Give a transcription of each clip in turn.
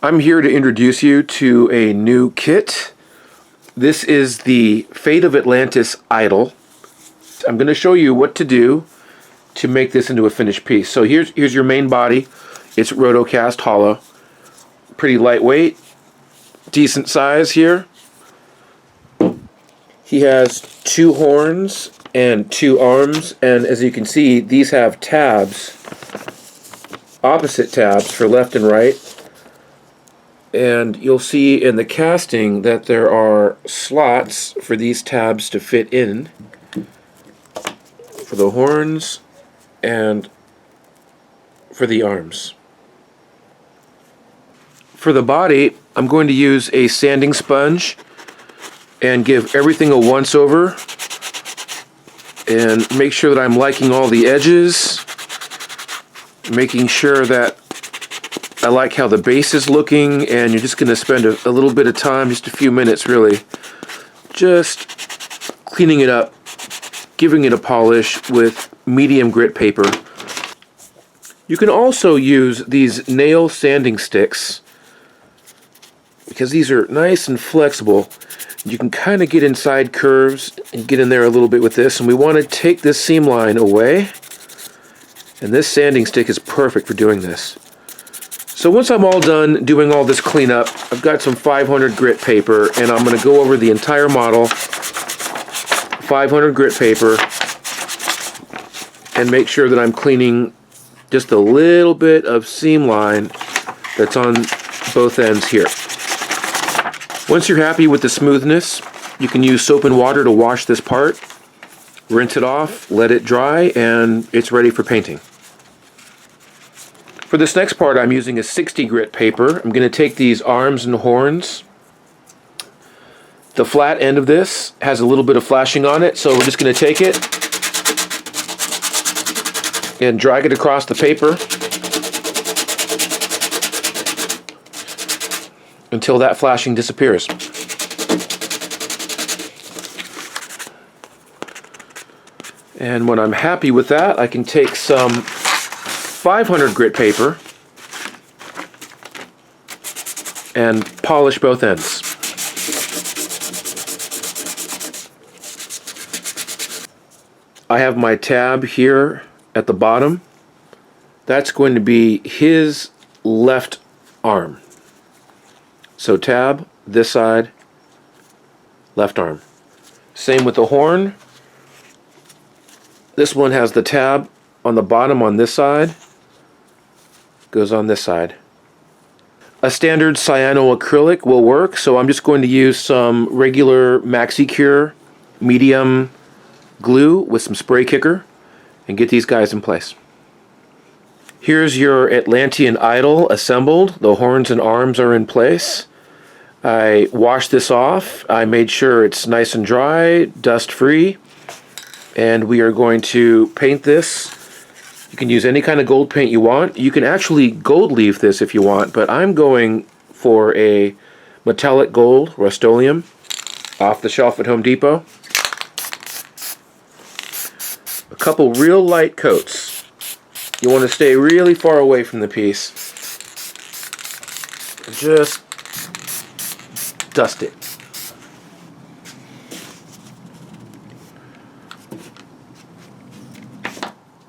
I'm here to introduce you to a new kit. This is the Fate of Atlantis idol. I'm going to show you what to do to make this into a finished piece. So here's your main body. It's rotocast hollow. Pretty lightweight. Decent size here. He has 2 horns and 2 arms, and as you can see, these have tabs, opposite tabs for left and right. And you'll see in the casting that there are slots for these tabs to fit in for the horns and for the arms. For the body, I'm going to use a sanding sponge and give everything a once over and make sure that I'm liking all the edges, making sure that I like how the base is looking, and you're just going to spend a little bit of time, just a few minutes really, just cleaning it up, giving it a polish with medium grit paper. You can also use these nail sanding sticks because these are nice and flexible. You can kind of get inside curves and get in there a little bit with this, and we want to take this seam line away, and this sanding stick is perfect for doing this. So once I'm all done doing all this cleanup, I've got some 500 grit paper, and I'm going to go over the entire model, 500 grit paper, and make sure that I'm cleaning just a little bit of seam line that's on both ends here. Once you're happy with the smoothness, you can use soap and water to wash this part, rinse it off, let it dry, and it's ready for painting. For this next part, I'm using a 60 grit paper. I'm going to take these arms and horns. The flat end of this has a little bit of flashing on it, so we're just going to take it and drag it across the paper until that flashing disappears. And when I'm happy with that, I can take some 500 grit paper and polish both ends. I have my tab here at the bottom. That's going to be his left arm. So tab, this side, left arm. Same with the horn. This one has the tab on the bottom on this side. Goes on this side. A standard cyanoacrylic will work, so I'm just going to use some regular MaxiCure medium glue with some spray kicker and get these guys in place. Here's your Atlantean idol assembled. The horns and arms are in place. I washed this off. I made sure it's nice and dry, dust free, and we are going to paint this. You can use any kind of gold paint you want. You can actually gold leaf this if you want, but I'm going for a metallic gold Rust-Oleum off the shelf at Home Depot. A couple real light coats. You want to stay really far away from the piece. Just dust it.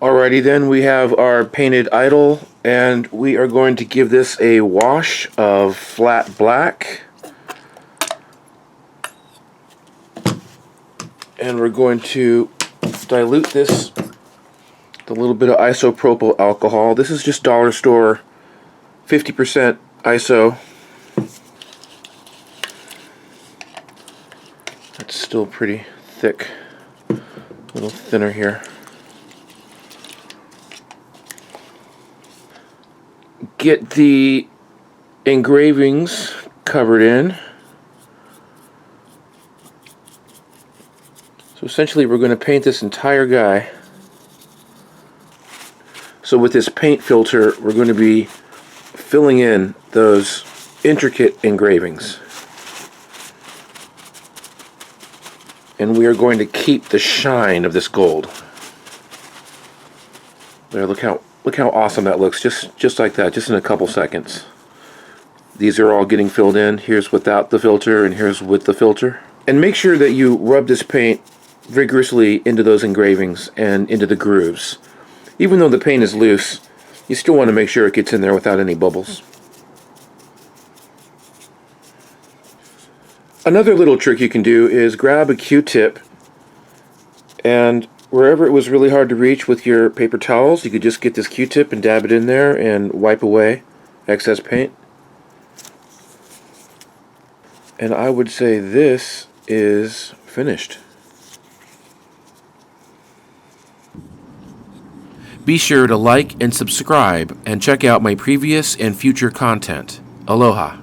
Alrighty then, we have our painted idol, and we are going to give this a wash of flat black. And we're going to dilute this with a little bit of isopropyl alcohol. This is just dollar store 50% iso. That's still pretty thick. A little thinner here. Get the engravings covered in. So essentially we're going to paint this entire guy. So with this paint filter we're going to be filling in those intricate engravings. And we are going to keep the shine of this gold. There, look how awesome that looks, just like that, just in a couple seconds. These are all getting filled in. Here's without the filter and here's with the filter. And make sure that you rub this paint vigorously into those engravings and into the grooves. Even though the paint is loose, you still want to make sure it gets in there without any bubbles. Another little trick you can do is grab a Q-tip, and wherever it was really hard to reach with your paper towels, you could just get this Q-tip and dab it in there and wipe away excess paint. And I would say this is finished. Be sure to like and subscribe and check out my previous and future content. Aloha.